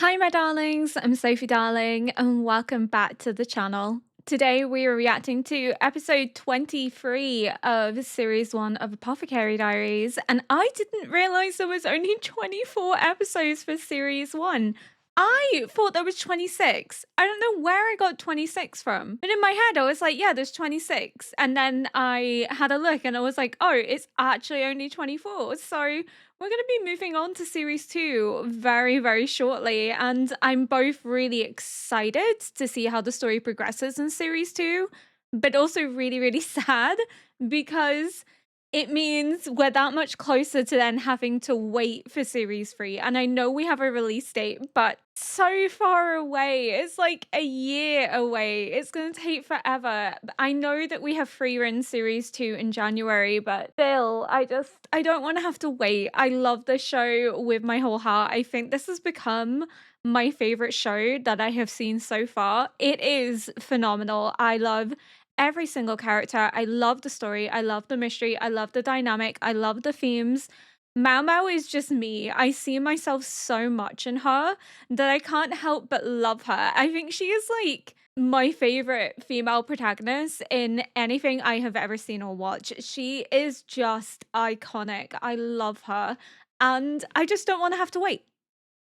Hi, my darlings. I'm Sophie Darling, and welcome back to the channel. Today, we are reacting to episode 23 of series 1 of Apothecary Diaries, and I didn't realize there was only 24 episodes for series 1. I thought there was 26. I don't know where I got 26 from, but in my head, I was like, yeah, there's 26. And then I had a look and I was like, oh, it's actually only 24. So we're going to be moving on to series 2 very, very shortly. And I'm both really excited to see how the story progresses in series 2, but also really, really sad because it means we're that much closer to then having to wait for series 3. And I know we have a release date, but so far away. It's like a year away. It's going to take forever. I know that we have free run series 2 in January, but still, I don't want to have to wait. I love this show with my whole heart. I think this has become my favorite show that I have seen so far. It is phenomenal. I love every single character. I love the story. I love the mystery. I love the dynamic. I love the themes. Mao Mao is just me. I see myself so much in her that I can't help but love her. I think she is like my favorite female protagonist in anything I have ever seen or watched. She is just iconic. I love her. And I just don't want to have to wait.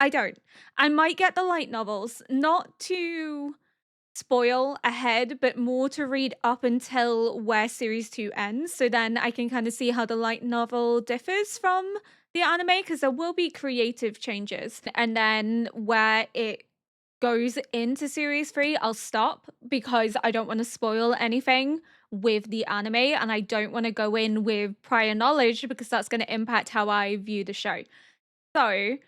I don't. I might get the light novels, not to spoil ahead, but more to read up until where series 2 ends. So then I can kind of see how the light novel differs from the anime, because there will be creative changes. And then where it goes into series 3, I'll stop because I don't want to spoil anything with the anime and I don't want to go in with prior knowledge because that's going to impact how I view the show. So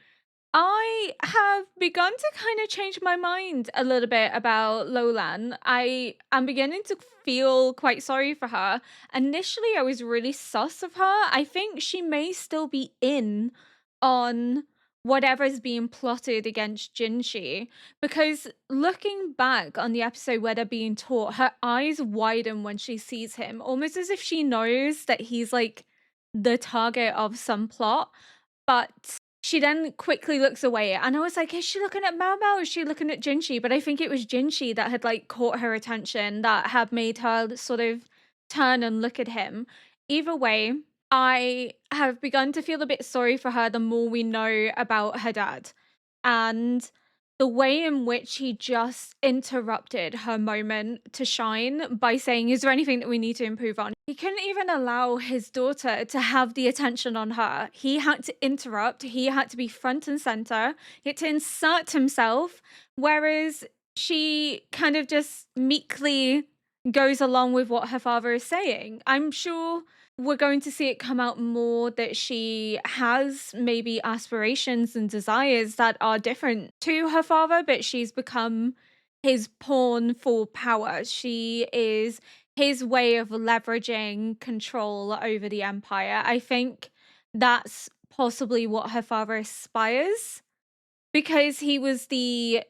I have begun to kind of change my mind a little bit about Lolan. I am beginning to feel quite sorry for her. Initially, I was really sus of her. I think she may still be in on whatever's being plotted against Jinshi. Because looking back on the episode where they're being taught, her eyes widen when she sees him, almost as if she knows that he's like the target of some plot. But she then quickly looks away, and I was like, "Is she looking at Mao Mao? Is she looking at Jinshi?" But I think it was Jinshi that had like caught her attention, that had made her sort of turn and look at him. Either way, I have begun to feel a bit sorry for her the more we know about her dad. And the way in which he just interrupted her moment to shine by saying, "Is there anything that we need to improve on?" He couldn't even allow his daughter to have the attention on her. He had to interrupt, he had to be front and center, he had to insert himself, whereas she kind of just meekly goes along with what her father is saying. I'm sure we're going to see it come out more that she has maybe aspirations and desires that are different to her father, but she's become his pawn for power. She is his way of leveraging control over the empire. I think that's possibly what her father aspires, because he was the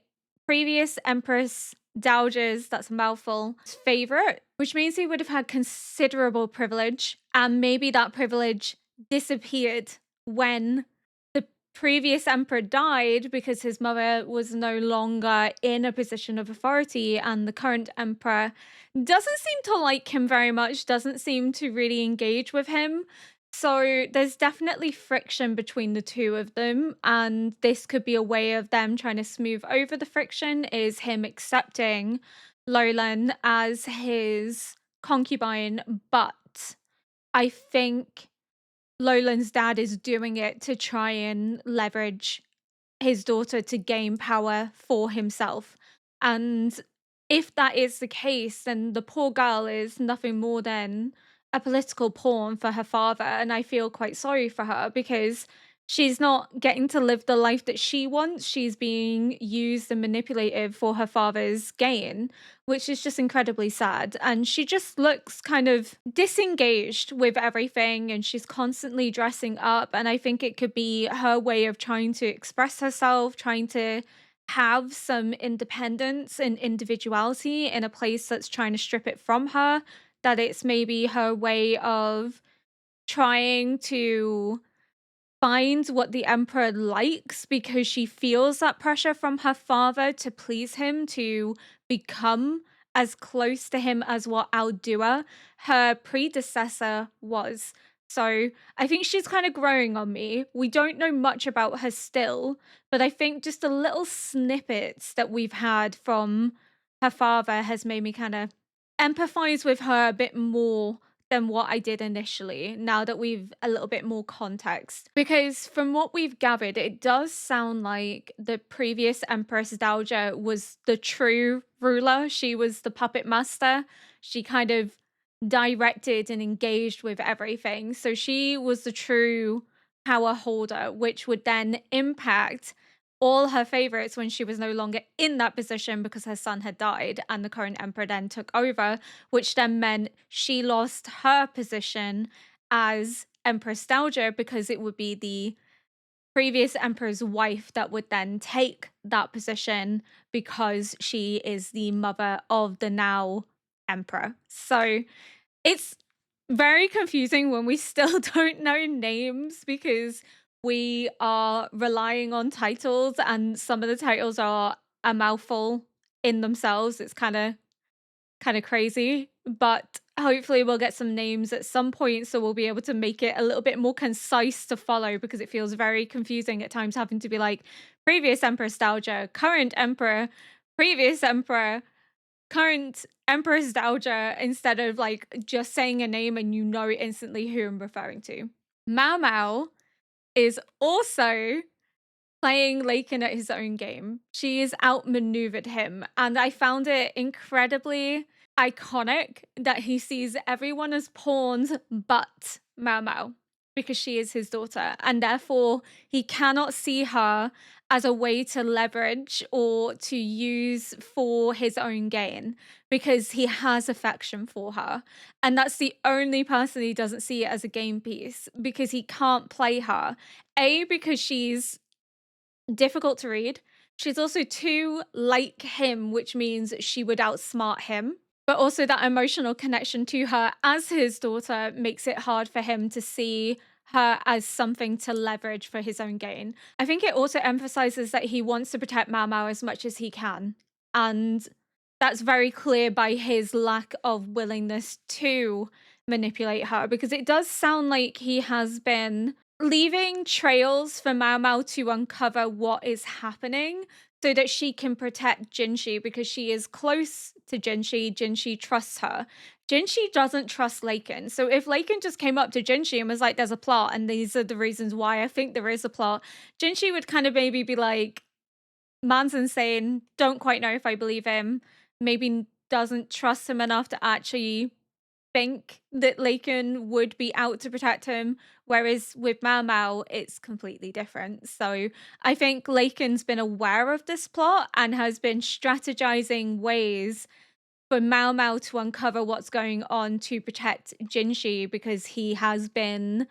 previous Empress Dowager's, that's a mouthful, favorite, which means he would have had considerable privilege, and maybe that privilege disappeared when the previous emperor died because his mother was no longer in a position of authority, and the current emperor doesn't seem to like him very much, doesn't seem to really engage with him. So there's definitely friction between the two of them, and this could be a way of them trying to smooth over the friction, is him accepting Lolan as his concubine, but I think Lolan's dad is doing it to try and leverage his daughter to gain power for himself. And if that is the case, then the poor girl is nothing more than a political pawn for her father. And I feel quite sorry for her because she's not getting to live the life that she wants. She's being used and manipulated for her father's gain, which is just incredibly sad. And she just looks kind of disengaged with everything, and she's constantly dressing up. And I think it could be her way of trying to express herself, trying to have some independence and individuality in a place that's trying to strip it from her. That it's maybe her way of trying to find what the emperor likes because she feels that pressure from her father to please him, to become as close to him as what Aldua, her predecessor, was. So I think she's kind of growing on me. We don't know much about her still, but I think just the little snippets that we've had from her father has made me kind of empathize with her a bit more than what I did initially, now that we've a little bit more context. Because from what we've gathered, it does sound like the previous Empress Dowager was the true ruler. She was the puppet master. She kind of directed and engaged with everything. So she was the true power holder, which would then impact all her favorites when she was no longer in that position because her son had died and the current emperor then took over, which then meant she lost her position as Empress Dowager because it would be the previous emperor's wife that would then take that position because she is the mother of the now emperor. So it's very confusing when we still don't know names because we are relying on titles and some of the titles are a mouthful in themselves. It's kind of crazy, but hopefully we'll get some names at some point so we'll be able to make it a little bit more concise to follow because it feels very confusing at times having to be like previous Empress Dowager, current emperor, previous emperor, current Empress Dowager, instead of like just saying a name and you know instantly who I'm referring to. Mao Mao is also playing Lakin at his own game. She has outmaneuvered him, and I found it incredibly iconic that he sees everyone as pawns but Mao Mao because she is his daughter, and therefore he cannot see her as a way to leverage or to use for his own gain because he has affection for her. And that's the only person he doesn't see it as a game piece because he can't play her. A, because she's difficult to read. She's also too like him, which means she would outsmart him. But also, that emotional connection to her as his daughter makes it hard for him to see her as something to leverage for his own gain. I think it also emphasizes that he wants to protect Mao Mao as much as he can. And that's very clear by his lack of willingness to manipulate her, because it does sound like he has been leaving trails for Mao Mao to uncover what is happening so that she can protect Jinshi because she is close to Jinshi. Jinshi trusts her. Jinshi doesn't trust Laken. So if Laken just came up to Jinshi and was like, there's a plot and these are the reasons why I think there is a plot, Jinshi would kind of maybe be like, man's insane, don't quite know if I believe him, maybe doesn't trust him enough to actually think that Laken would be out to protect him, whereas with Mao Mao, it's completely different. So I think Laken's been aware of this plot and has been strategizing ways for Mao Mao to uncover what's going on to protect Jinshi because he has been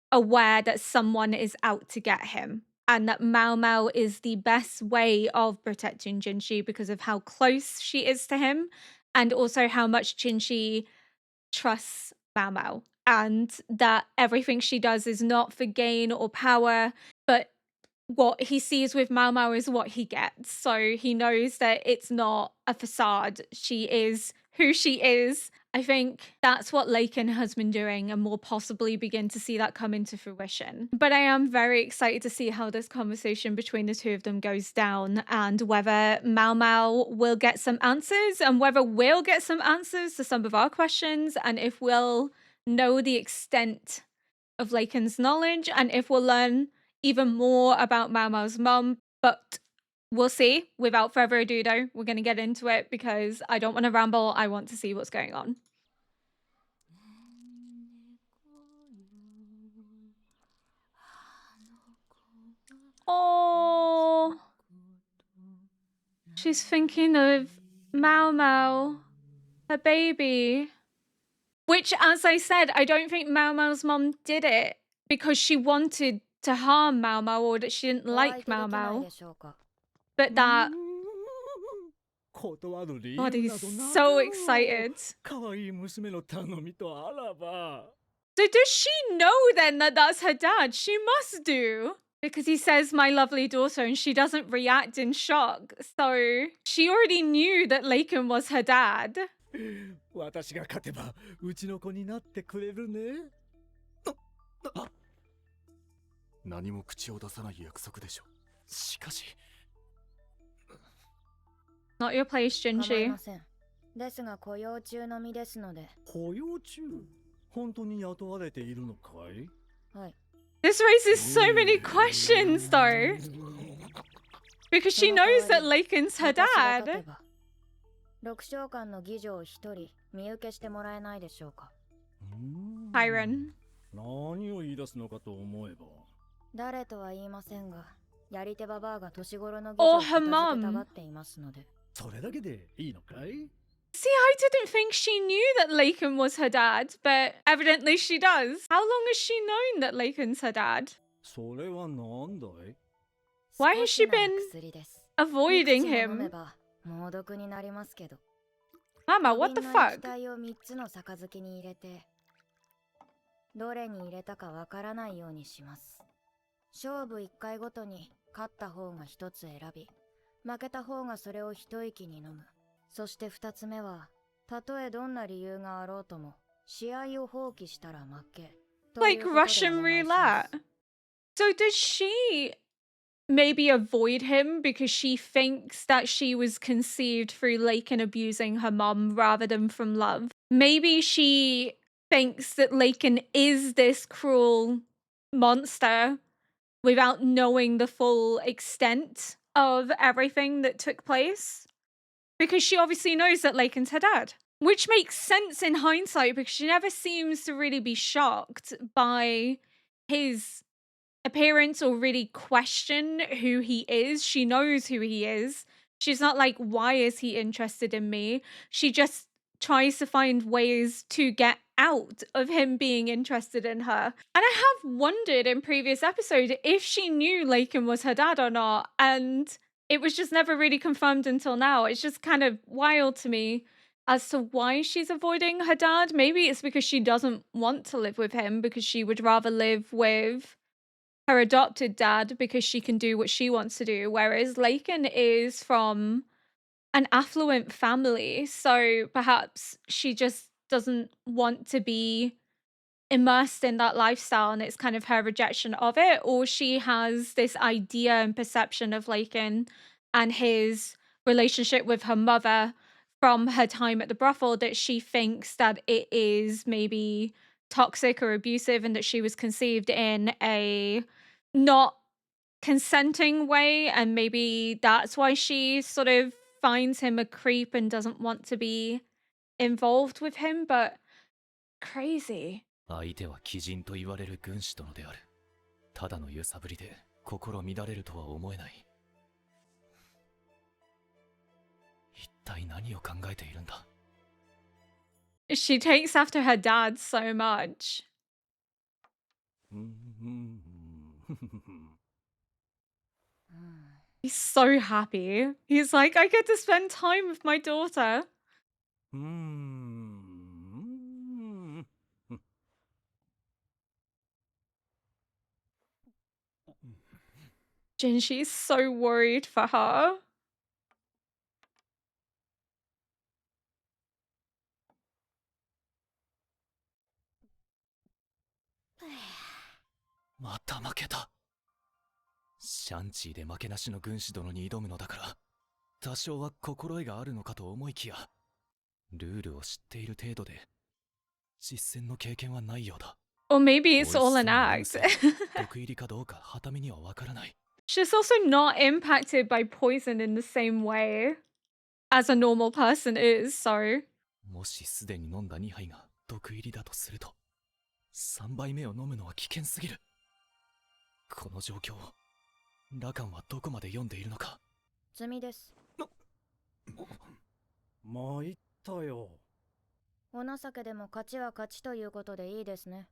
aware that someone is out to get him. And that Mao Mao is the best way of protecting Jinshi because of how close she is to him and also how much Jinshi trusts Mao Mao, and that everything she does is not for gain or power, but what he sees with Mao Mao is what he gets. So he knows that it's not a facade. She is who she is. I think that's what Laken has been doing, and we'll possibly begin to see that come into fruition. But I am very excited to see how this conversation between the two of them goes down and whether Mao Mao will get some answers and whether we'll get some answers to some of our questions, and if we'll know the extent of Laken's knowledge and if we'll learn even more about Mao Mao's mum. But we'll see. Without further ado, though, we're going to get into it because I don't want to ramble. I want to see what's going on. Oh, she's thinking of Mao Mao, her baby. Which, as I said, I don't think Mao Mao's mum did it because she wanted to harm Mao Mao or that she didn't like Mao Mao. But that, God, he's so excited. 可愛い娘の頼みとあらば。So does she know then that that's her dad? She must do. Because he says, my lovely daughter, and she doesn't react in shock. So she already knew that Laken was her dad. 私が勝てばうちの子になってくれるね。何も口を出さない約束でしょ。しかし。Not your place, 構い Jinji. ません。ですが雇用中の身ですので。雇用中？本当に雇われているのかい？はい。This raises so many questions, though. Because she knows that Laken's her 私が勝 dad. てば6召喚の議女を一人身請けしてもらえないでしょうか。Tyron. 何を言い出すのかと思えば。誰とは言いませんが、やり手ババアが年頃の議女を片付けたがっていますので。それだけでいいのかい？ See, I didn't think she knew that Laken was her dad, but evidently she does. How long has she known that Laken's her dad? それはなんだい？ Why has she 少しなら been 薬です。 avoiding いくつも飲め him? ば猛毒になりますけど。 Mama, what the 瓶の液 fuck? 体を3つの杯に入れて、どれに入れたかわからないようにします。勝負1回ごとに勝った方が1つ選び、負けた方がそれを一息に飲む。そして2つ目は、たとえどんな理由があろうとも、試合を放棄したら負け。 Like Russian roulette. So does she maybe avoid him because she thinks that she was conceived through Laken abusing her mom rather than from love? Maybe she thinks that Laken is this cruel monster without knowing the full extent of everything that took place. Because she obviously knows that Laken's her dad. Which makes sense in hindsight because she never seems to really be shocked by his appearance or really question who he is. She knows who he is. She's not like, why is he interested in me? She just tries to find ways to get out of him being interested in her. And I have wondered in previous episodes if she knew Laken was her dad or not. And it was just never really confirmed until now. It's just kind of wild to me as to why she's avoiding her dad. Maybe it's because she doesn't want to live with him because she would rather live with her adopted dad because she can do what she wants to do. Whereas Laken is from an affluent family. So perhaps she just doesn't want to be immersed in that lifestyle and it's kind of her rejection of it, or she has this idea and perception of Laken and his relationship with her mother from her time at the brothel that she thinks that it is maybe toxic or abusive and that she was conceived in a not consenting way, and maybe that's why she sort of finds him a creep and doesn't want to be involved with him. But crazy. 相手は鬼人と言われる軍師殿である。ただの揺さぶりで心乱れるとは思えない。一体何を考えているんだ。She takes after her dad so much. He's so happy. He's like, I get to spend time with my daughter. Jinji's so worried for her. "また負けた。シャンチーで負けなしの軍師殿に挑むのだから、多少は心得があるのかと思いきや、ルールを知っている程度で、実践の経験はないようだ。 Or maybe it's all an act. 毒入りかどうかはためにはわからない。 She's also not impacted by poison in the same way as a normal person is, so. もしすでに飲んだ2杯が毒入りだとすると、3杯目を飲むのは危険すぎる。この状況をラカンはどこまで読んでいるのか。罪です。参ったよ。お情けでも勝ちは勝ちということでいいですね。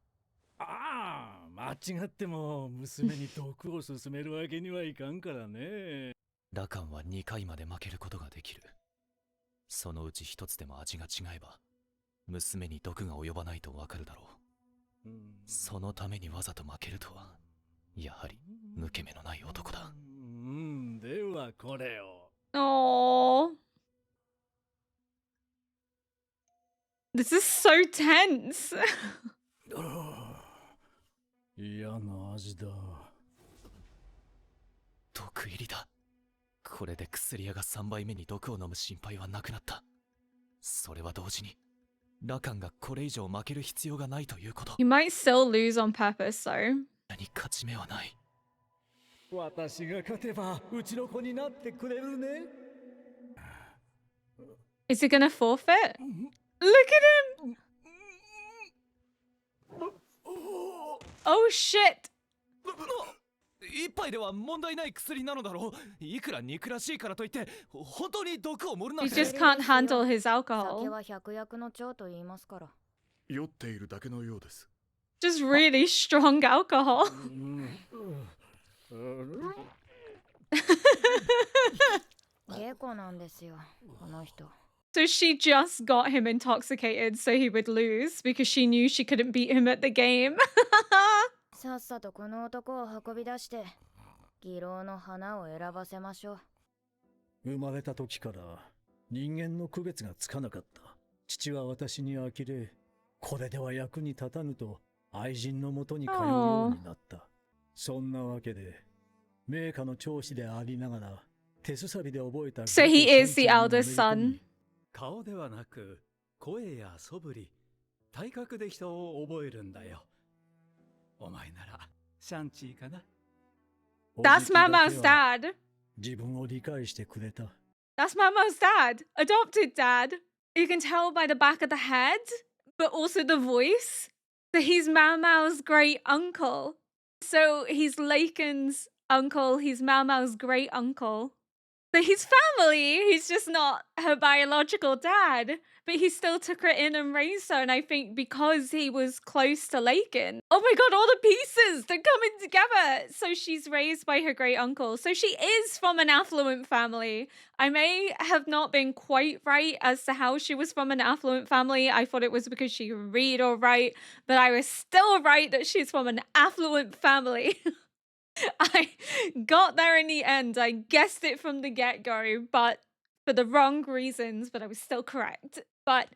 ああ、間違っても娘に毒を勧めるわけにはいかんからね。ラカンは2回まで負けることができる。そのうち1つでも味が違えば、娘に毒が及ばないとわかるだろう。そのためにわざと負けるとは、やはり抜け目のない男だ。ではこれを。Oh, this is so tense. 嫌な味だ。毒入りだ。これで薬屋が3杯目に毒を飲む心配はなくなった。それは同時にラカンがこれ以上負ける必要がないということ。 You might still lose on purpose, though. に勝ち目はない。私が勝てばうちの子になってくれるね。 Is he gonna forfeit? Look at him! Oh shit! 一杯では問題ない薬なのだろう。いくら憎らしいからといって本当に毒を盛るなん He て。 just can't handle his 酒 alcohol. は百薬の長と言いますから。酔っているだけのようです。 Just really strong alcohol. 稽古なんですよ、この人。 So she just got him intoxicated so he would lose because she knew she couldn't beat him at the game. さっさとこの男を運び出して、義郎の花を選ばせましょう。生まれた時から人間の区別がつかなかった。父は私に呆れ、これでは役に立たぬと愛人のもとに通うようになった。そんなわけで、名家の長子でありながら、手すさびで覚えた。 So he is the eldest son. 顔ではなく声や素振り、体格で人を覚えるんだよ。お前ならシャンチーかな。 That's Mama's dad. 自分を理解してくれた。 That's Mama's dad. Adopted dad. You can tell by the back of the head, but also the voice. So he's Mau Mau's great uncle. So he's Laken's uncle. He's Mau Mau's great uncle. So he's family. He's just not her biological dad. But he still took her in and raised her. And I think because he was close to Laken. Oh my god, all the pieces! They're coming together! So she's raised by her great uncle. So she is from an affluent family. I may have not been quite right as to how she was from an affluent family. I thought it was because she could read or write. But I was still right that she's from an affluent family. I got there in the end. I guessed it from the get-go, but for the wrong reasons, but I was still correct. But,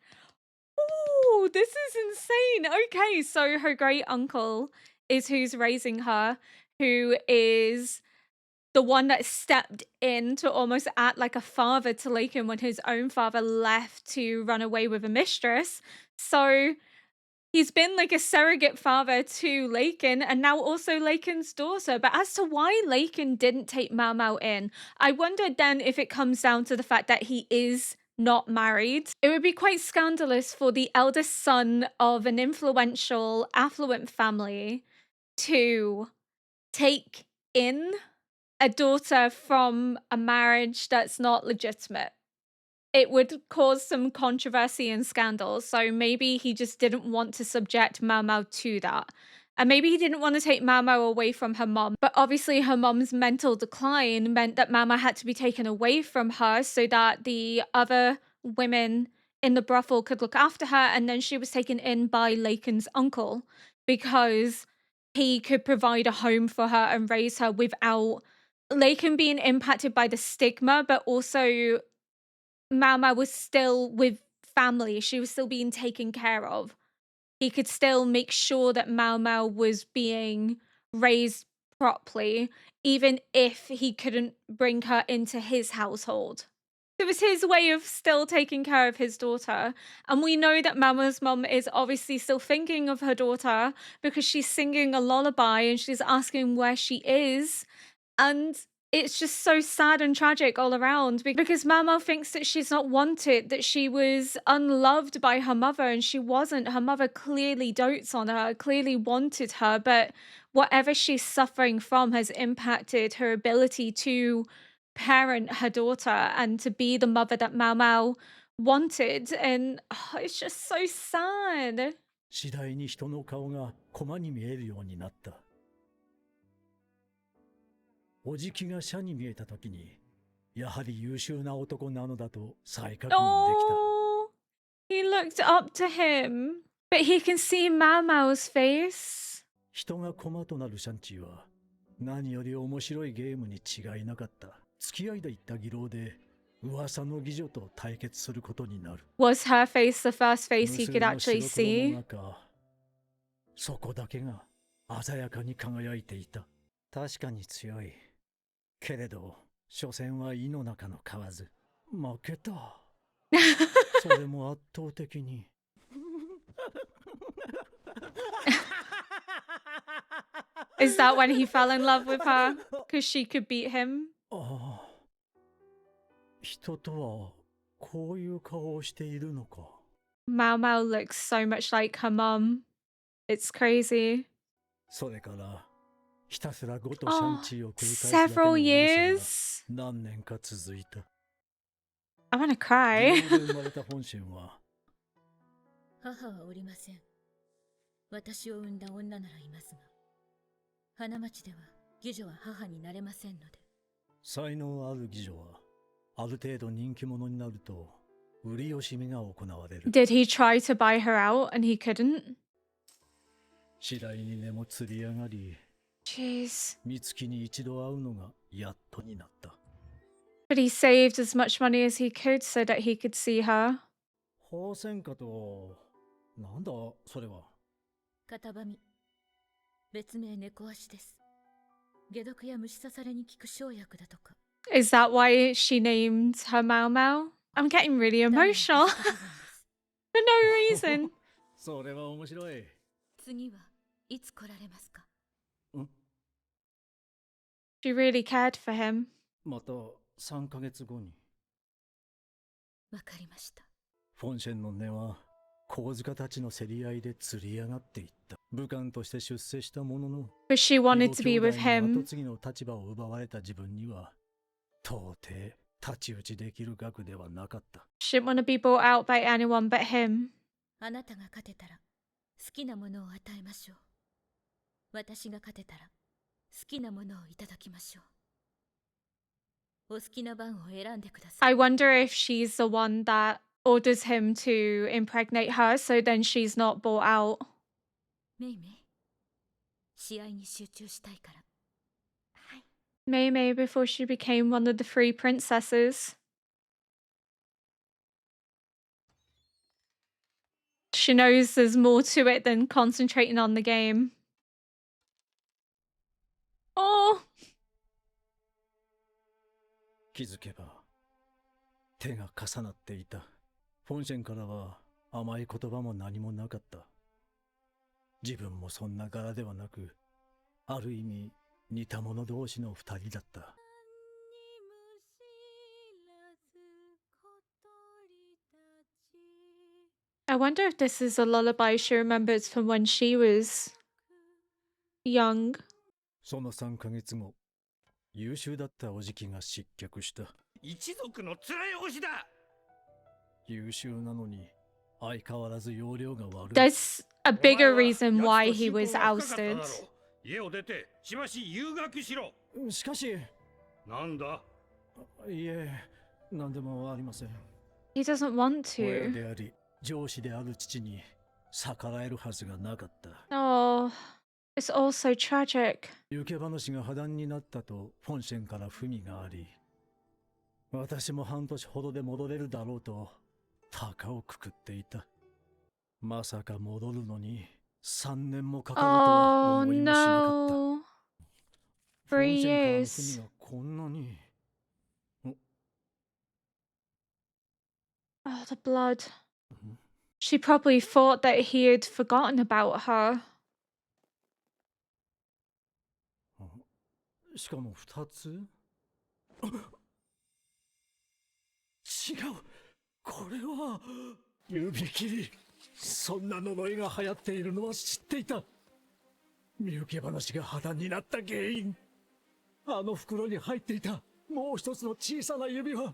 oh, this is insane. Okay, so her great uncle is who's raising her, who is the one that stepped in to almost act like a father to Laken when his own father left to run away with a mistress. So he's been like a surrogate father to Laken and now also Laken's daughter. But as to why Laken didn't take Mau Mau in, I wondered then if it comes down to the fact that he is not married. It would be quite scandalous for the eldest son of an influential, affluent family to take in a daughter from a marriage that's not legitimate. It would cause some controversy and scandal. So maybe he just didn't want to subject Mau Mau to that. And maybe he didn't want to take Mau Mau away from her mom. But obviously her mom's mental decline meant that Mau Mau had to be taken away from her so that the other women in the brothel could look after her. And then she was taken in by Laken's uncle because he could provide a home for her and raise her without Laken being impacted by the stigma, but also Mau Mau was still with family. She was still being taken care of. He could still make sure that Mau Mau was being raised properly, even if he couldn't bring her into his household. It was his way of still taking care of his daughter. And we know that Mau Mau's mom is obviously still thinking of her daughter because she's singing a lullaby and she's asking where she is. And it's just so sad and tragic all around because Mau Mau thinks that she's not wanted, that she was unloved by her mother, and she wasn't. Her mother clearly dotes on her, clearly wanted her, but whatever she's suffering from has impacted her ability to parent her daughter and to be the mother that Mau Mau wanted. And it's just so sad. 次第に人の顔が駒に見えるようになった。おじきが社に見えたときに、やはり優秀な男なのだと再確認できた。Oh, he looked up to him. But he can see Mao Mao's face. 人が駒となるシャンチーは何より面白いゲームに違いなかった。付き合いで行った議論で噂の妓女と対決することになる。 Was her face the first 無 face he 数 could の actually 白黒 see? の中、そこだけが鮮やかに輝いていた。確かに強い。けれど、所詮は井の中の蛙。負けた。それも圧倒的に。Is that when he fell in love with her? Because she could beat him? ああ。人とはこういう顔をしているのか。Mao Mao looks so much like her mum. It's crazy. それからひたすらごとシャ Oh, ンチーを繰り返すだけの several 勇者 years? が何年か続いた。 I want to 義 cry. 母で生まれた本心は母はおりません。私を産んだ女ならいますが、花町では妓女は母になれませんので。才能ある妓女はある程度人気者になると売り惜しみが行われる。 Did he try to buy her out and he couldn't? 次第に値もつり上がり、 Jeez. 三月に一度会うのがやっとになった。 But he saved as much money as he could so that he could see her. 放線かと、なんだそれは。片ばみ。別名猫足です。解毒や虫刺されに効く生薬だとか。 Is that why she named her Mao Mao? I'm getting really emotional 種を for 刺すんです no reason. それは面白い。次はいつ来られますか？ She really cared for him. また3ヶ月後に。わかりました。フォンシェンの根は小塚たちの競り合いで釣り上がっていった。武官として出世したものの、 But she wanted to be 義母 with 兄弟に him. 後継ぎの立場を奪われた自分には到底太刀打ちできる額ではなかった。 She didn't want to be bought out by anyone but him. あなたが勝てたら好きなものを与えましょう。私が勝てたら好きなものをいただきましょう。お好きな番を選んでください。 I wonder if she's the one that orders him to impregnate her so then she's not bought out. メイメイ、試合に集中したいから。はい。 Mei Mei before she became one of the three princesses. She knows there's more to it than concentrating on the game. Oh, 気づけば手が重なっていた。フォンシェンからは甘い言葉も何もなかった。自分もそんな柄ではなく、ある意味似た者同士の二人だった。 I wonder if this is a lullaby she remembers from when she was young. その3ヶ月後、優秀だったおじきが失脚した。一族の連れ押しだ。優秀なのに相変わらず容量が悪い。 There's a bigger reason why he was ousted. 家を出てしばし遊学しろ。しかし、なんだ。いえ、何でもありません。 He doesn't want 親 to. であり、上司である父に逆らえるはずがなかった。 Oh, it's all so tragic. 行け話が破談になったとフォンシェンから文があり、私も半年ほどで戻れるだろうと高をくくっていた。まさか戻るのに3年もかかるとは Oh 思いもしなかった。 no. フォン 3シェンからの years. 文がこんなに。 Oh, the blood. She probably thought that he had forgotten about her. しかも2つ。違う、これは指切り。そんな呪いが流行っているのは知っていた。身請け話が破談になった原因、あの袋に入っていたもう一つの小さな指輪、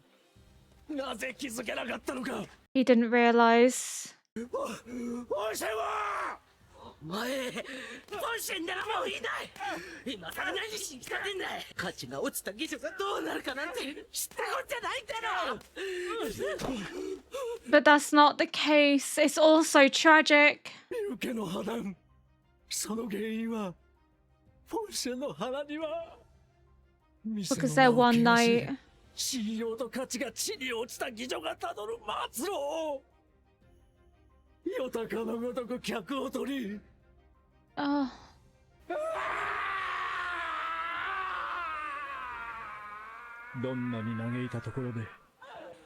なぜ気づけなかったのか。 He didn't realize. おいしはお前、本心ならもういない。今さら何しに来たんだい。価値が落ちた技術がどうなるかなんて知ったこっちゃないんだろ。 But that's not the case. It's all so tragic. 受けの破談。その原因は、フォンシェの腹には、店 Because の they're 名を one 汚し、night. 信用と価値が地に落ちた妓女がたどる末路を。よたかのごとく客を取り、 Oh. どんなに嘆いたところで、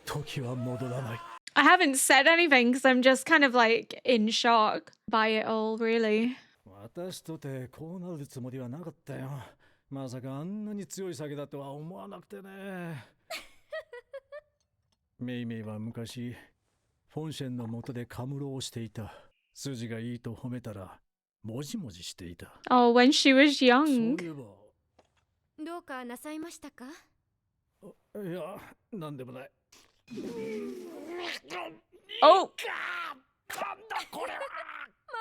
時は戻らない。I haven't said anything because I'm just kind of like in shock by it all, really. 私とてこうなるつもりはなかったよ。まさかあんなに強い酒だとは思わなくてね。メイメイは昔、フォンシェンの下でカムロをしていた。筋がいいと褒めたら、もじもじしていた。 Oh, when she was そう young. いえば、どうかなさいましたか？いや、なんでもない。 Oh, なんだこれは。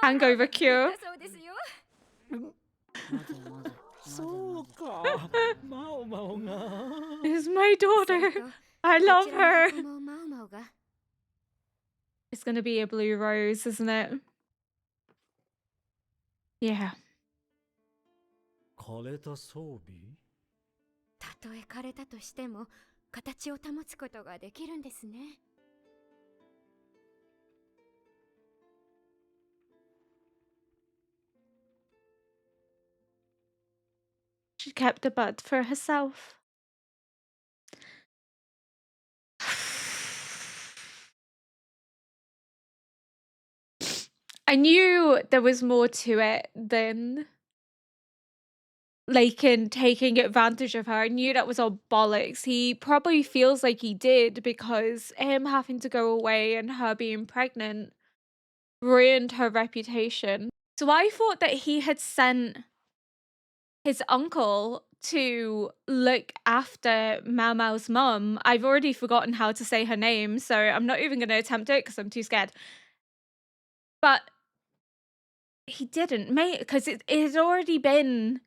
hangover cure. そうですよ。そうか、マオマオが。 It's my daughter. それと I こ love ちら her. の子もマウマウが It's gonna be a blue rose, isn't it? Yeah. 枯れた装備？たとえ枯れたとしても形を保つことができるんですね。She kept the bud for herself. I knew there was more to it than Lakin taking advantage of her. I knew that was all bollocks. He probably feels like he did because him having to go away and her being pregnant ruined her reputation. So I thought that he had sent his uncle to look after Mao Mao's mum. I've already forgotten how to say her name, so I'm not even going to attempt it because I'm too scared. But he didn't, mate, because it had already been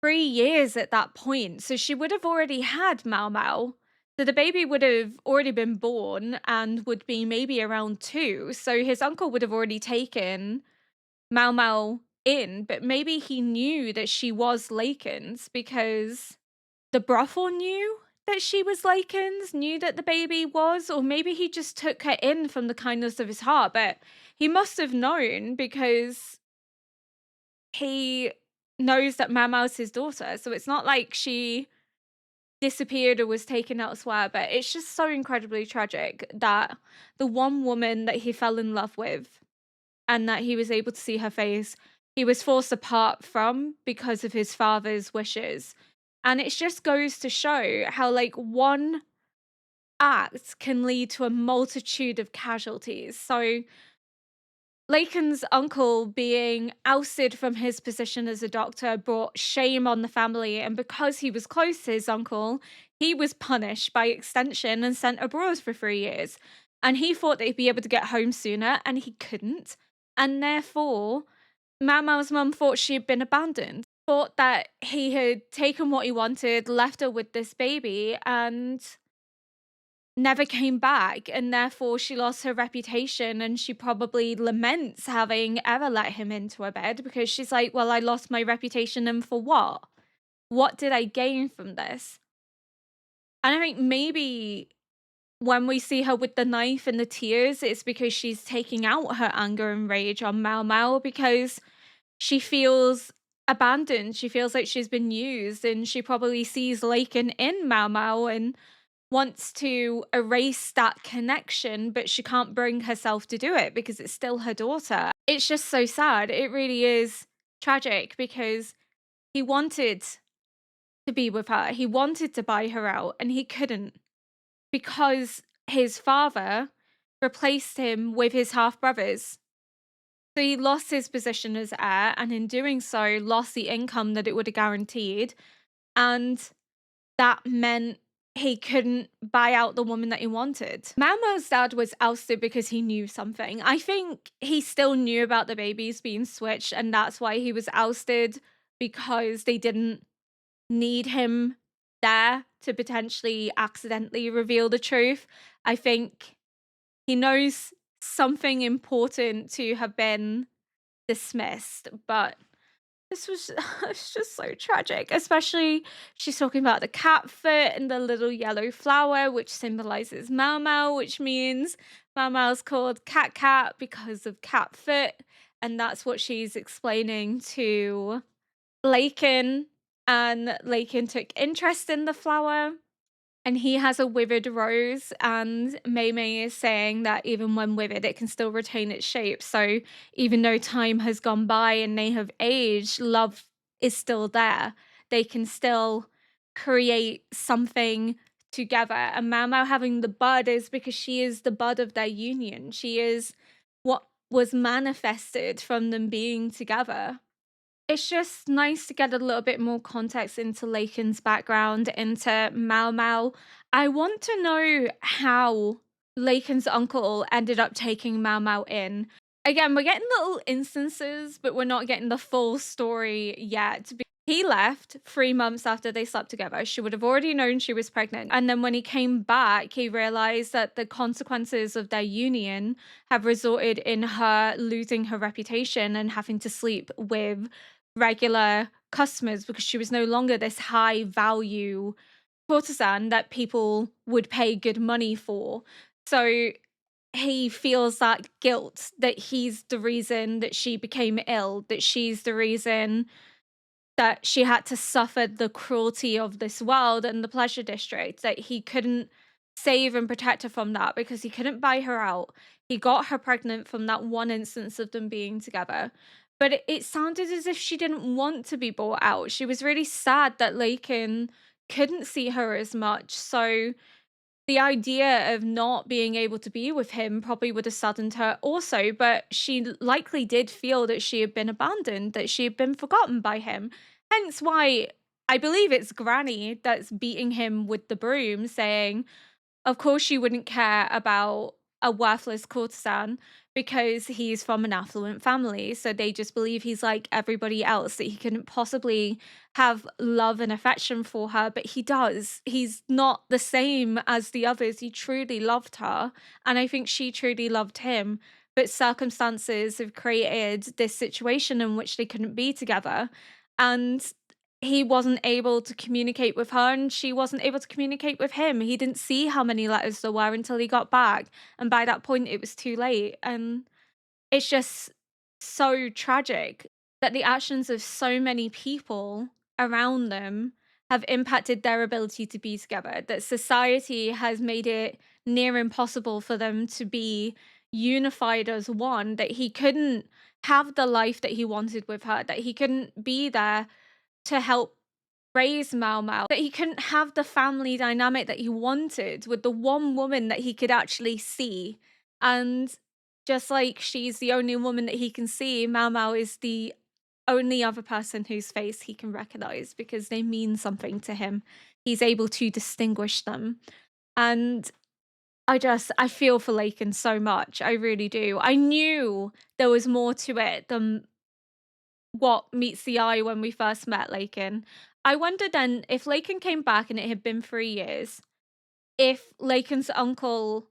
3 years at that point, so she would have already had Mao Mao. So the baby would have already been born and would be maybe around 2, so his uncle would have already taken Mao Mao in, but maybe he knew that she was Laken's because the brothel knew that she was Laken's, knew that the baby was, or maybe he just took her in from the kindness of his heart, but he must have known because he knows that Mao Mao's his daughter, so it's not like she disappeared or was taken elsewhere, but it's just so incredibly tragic that the one woman that he fell in love with and that he was able to see her face, he was forced apart from because of his father's wishes. And it just goes to show how, like, one act can lead to a multitude of casualties. So Laken's uncle being ousted from his position as a doctor brought shame on the family, and because he was close to his uncle, he was punished by extension and sent abroad for 3 years. And he thought that he'd be able to get home sooner, and he couldn't. And therefore, Mao Mao's mum thought she had been abandoned, thought that he had taken what he wanted, left her with this baby, and never came back, and therefore she lost her reputation, and she probably laments having ever let him into her bed because she's like, well, I lost my reputation, and for what? What did I gain from this? And I think maybe when we see her with the knife and the tears, it's because she's taking out her anger and rage on Mao Mao because she feels abandoned. She feels like she's been used, and she probably sees Laken in Mao Mao and wants to erase that connection, but she can't bring herself to do it because it's still her daughter. It's just so sad. It really is tragic because he wanted to be with her. He wanted to buy her out, and he couldn't because his father replaced him with his half brothers. So he lost his position as heir, and in doing so, lost the income that it would have guaranteed. And that meant he couldn't buy out the woman that he wanted. Mao Mao's dad was ousted because he knew something. I think he still knew about the babies being switched, and that's why he was ousted, because they didn't need him there to potentially accidentally reveal the truth. I think he knows something important to have been dismissed, but this was it's just so tragic, especially she's talking about the cat foot and the little yellow flower, which symbolizes Mau Mau, which means Mau Mau's called Cat Cat because of cat foot. And that's what she's explaining to Lakin. And Lakin took interest in the flower. And he has a withered rose, and Mei Mei is saying that even when withered, it can still retain its shape. So even though time has gone by and they have aged, love is still there. They can still create something together. And Mao Mao having the bud is because she is the bud of their union. She is what was manifested from them being together. It's just nice to get a little bit more context into Lakin's background, into Mao Mao. I want to know how Lakin's uncle ended up taking Mao Mao in. Again, we're getting little instances, but we're not getting the full story yet. He left 3 months after they slept together. She would have already known she was pregnant. And then when he came back, he realized that the consequences of their union have resulted in her losing her reputation and having to sleep with regular customers because she was no longer this high value courtesan that people would pay good money for. So he feels that guilt that he's the reason that she became ill, that she's the reason that she had to suffer the cruelty of this world and the pleasure district, that he couldn't save and protect her from that because he couldn't buy her out. He got her pregnant from that one instance of them being together. But it sounded as if she didn't want to be bought out. She was really sad that Lakin couldn't see her as much. So the idea of not being able to be with him probably would have saddened her also, but she likely did feel that she had been abandoned, that she had been forgotten by him. Hence why I believe it's Granny that's beating him with the broom, saying, of course, she wouldn't care about a worthless courtesan because he's from an affluent family. So they just believe he's like everybody else, that he couldn't possibly have love and affection for her. But he does. He's not the same as the others. He truly loved her. And I think she truly loved him. But circumstances have created this situation in which they couldn't be together. And he wasn't able to communicate with her and she wasn't able to communicate with him. He didn't see how many letters there were until he got back. And by that point, it was too late. And it's just so tragic that the actions of so many people around them have impacted their ability to be together, that society has made it near impossible for them to be unified as one, that he couldn't have the life that he wanted with her, that he couldn't be there to help raise Mau Mau, that he couldn't have the family dynamic that he wanted with the one woman that he could actually see. And just like she's the only woman that he can see, Mau Mau is the only other person whose face he can recognize because they mean something to him. He's able to distinguish them. And I feel for Lakin so much. I really do. I knew there was more to it than what meets the eye when we first met Lakin. I wondered then if Lakin came back and it had been 3 years, if Lakin's uncle,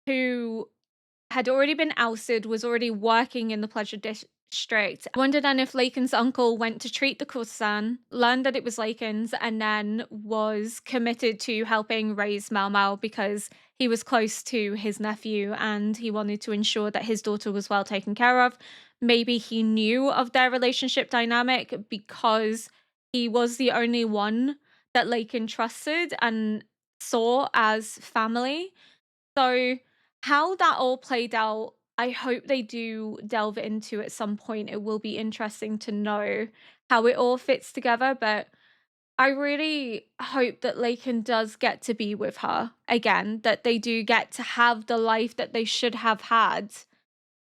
who had already been ousted, was already working in the pleasure district. I wondered then if Lakin's uncle went to treat the courtesan, learned that it was Lakin's, and then was committed to helping raise Mau Mau because he was close to his nephew and he wanted to ensure that his daughter was well taken care of. Maybe he knew of their relationship dynamic because he was the only one that Lakin trusted and saw as family. So how that all played out, I hope they do delve into at some point. It will be interesting to know how it all fits together, but I really hope that Lakin does get to be with her again, that they do get to have the life that they should have had,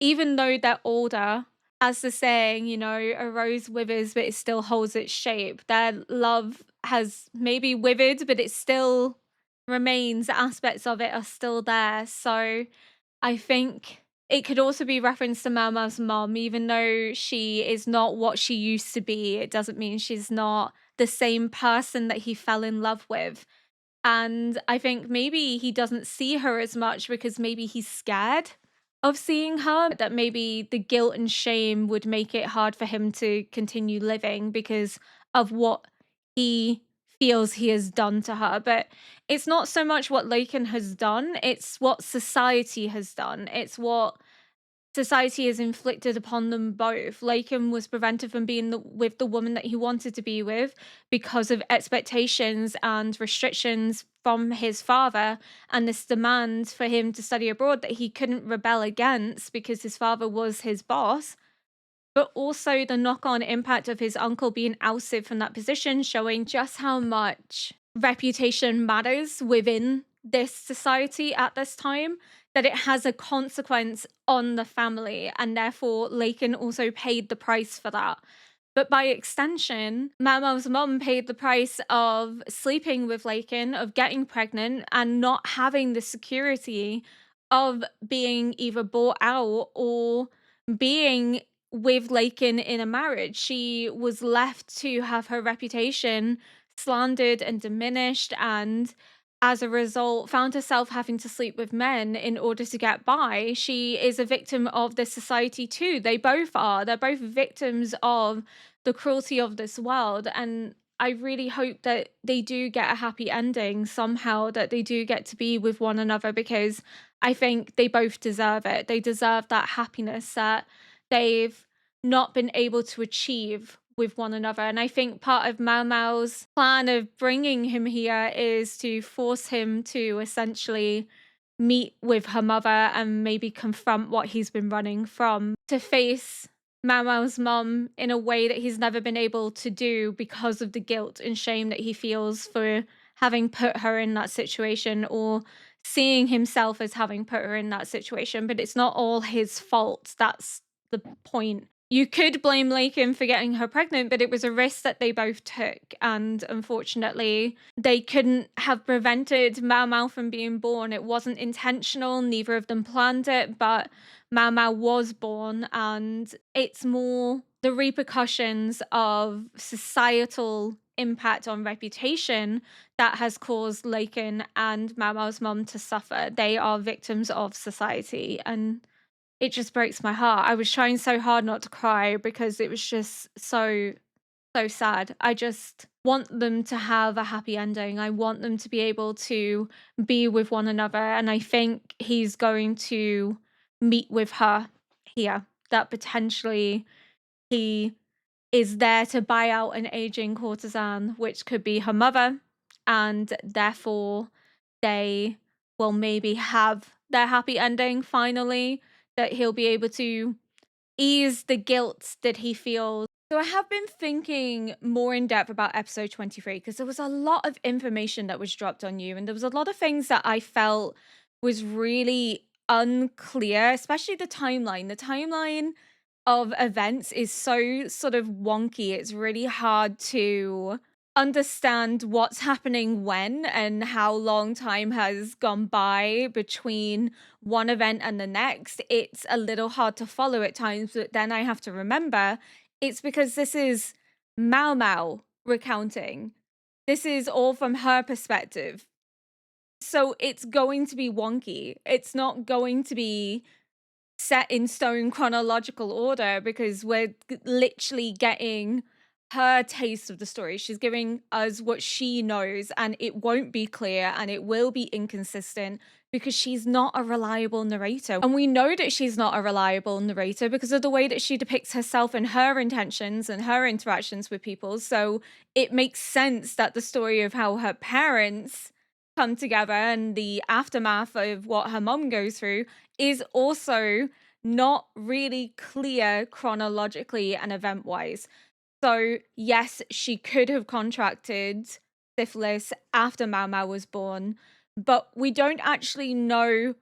even though they're older. As the saying, a rose withers, but it still holds its shape. Their love has maybe withered, but it still remains. Aspects of it are still there. So I think it could also be referenced to Mama's mom, even though she is not what she used to be. It doesn't mean she's not the same person that he fell in love with. And I think maybe he doesn't see her as much because maybe he's scared of seeing her, that maybe the guilt and shame would make it hard for him to continue living because of what he feels he has done to her. But it's not so much what Laken has done, it's what society has done. It's what society has inflicted upon them both. Laken was prevented from being with the woman that he wanted to be with because of expectations and restrictions from his father, and this demand for him to study abroad that he couldn't rebel against because his father was his boss. But also the knock-on impact of his uncle being ousted from that position, showing just how much reputation matters within this society at this time, that it has a consequence on the family, and therefore Laken also paid the price for that. But by extension, Mama's mom paid the price of sleeping with Laken, of getting pregnant, and not having the security of being either bought out or being with Laken in a marriage. She was left to have her reputation slandered and diminished, and as a result, found herself having to sleep with men in order to get by. She is a victim of this society too. They both are. They're both victims of the cruelty of this world. And I really hope that they do get a happy ending somehow, that they do get to be with one another, because I think they both deserve it. They deserve that happiness that they've not been able to achieve with one another. And I think part of Mao Mao's plan of bringing him here is to force him to essentially meet with her mother and maybe confront what he's been running from, to face Mao Mao's mom in a way that he's never been able to do because of the guilt and shame that he feels for having put her in that situation, or seeing himself as having put her in that situation. But it's not all his fault. That's the point. You could blame Laken for getting her pregnant, but it was a risk that they both took. And unfortunately, they couldn't have prevented Mao Mao from being born. It wasn't intentional. Neither of them planned it, but Mao Mao was born. And it's more the repercussions of societal impact on reputation that has caused Laken and Mao Mao's mom to suffer. They are victims of society. And it just breaks my heart. I was trying so hard not to cry because it was just so, so sad. I just want them to have a happy ending. I want them to be able to be with one another. And I think he's going to meet with her here, that potentially he is there to buy out an aging courtesan, which could be her mother, and therefore they will maybe have their happy ending finally, that he'll be able to ease the guilt that he feels. So I have been thinking more in depth about episode 23 because there was a lot of information that was dropped on you, and there was a lot of things that I felt was really unclear, especially the timeline. The timeline of events is so sort of wonky. It's really hard to understand what's happening when and how long time has gone by between one event and the next. It's a little hard to follow at times, but then I have to remember it's because this is Mao Mao recounting. This is all from her perspective. So it's going to be wonky. It's not going to be set in stone chronological order because we're literally getting her taste of the story. She's giving us what she knows, and it won't be clear and it will be inconsistent because she's not a reliable narrator. And we know that she's not a reliable narrator because of the way that she depicts herself and her intentions and her interactions with people. So it makes sense that the story of how her parents come together and the aftermath of what her mom goes through is also not really clear chronologically and event wise. So, yes, she could have contracted syphilis after Mao Mao was born, but we don't actually know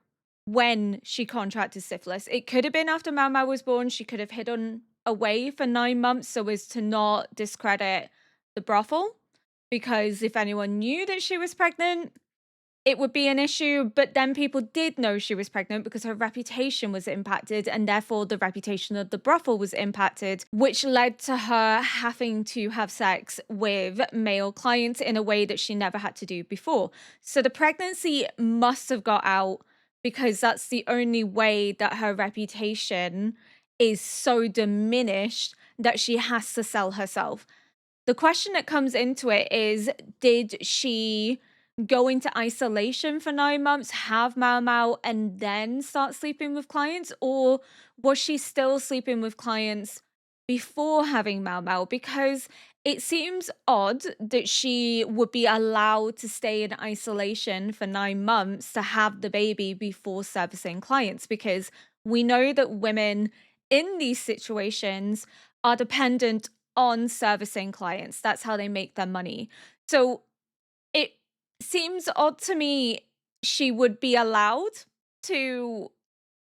when she contracted syphilis. It could have been after Mao Mao was born. She could have hidden away for 9 months so as to not discredit the brothel, because if anyone knew that she was pregnant, it would be an issue. But then people did know she was pregnant because her reputation was impacted, and therefore the reputation of the brothel was impacted, which led to her having to have sex with male clients in a way that she never had to do before. So the pregnancy must have got out because that's the only way that her reputation is so diminished that she has to sell herself. The question that comes into it is, did she go into isolation for 9 months, have Mau Mau, and then start sleeping with clients? Or was she still sleeping with clients before having Mau Mau? Because it seems odd that she would be allowed to stay in isolation for 9 months to have the baby before servicing clients, because we know that women in these situations are dependent on servicing clients. That's how they make their money. So it seems odd to me she would be allowed to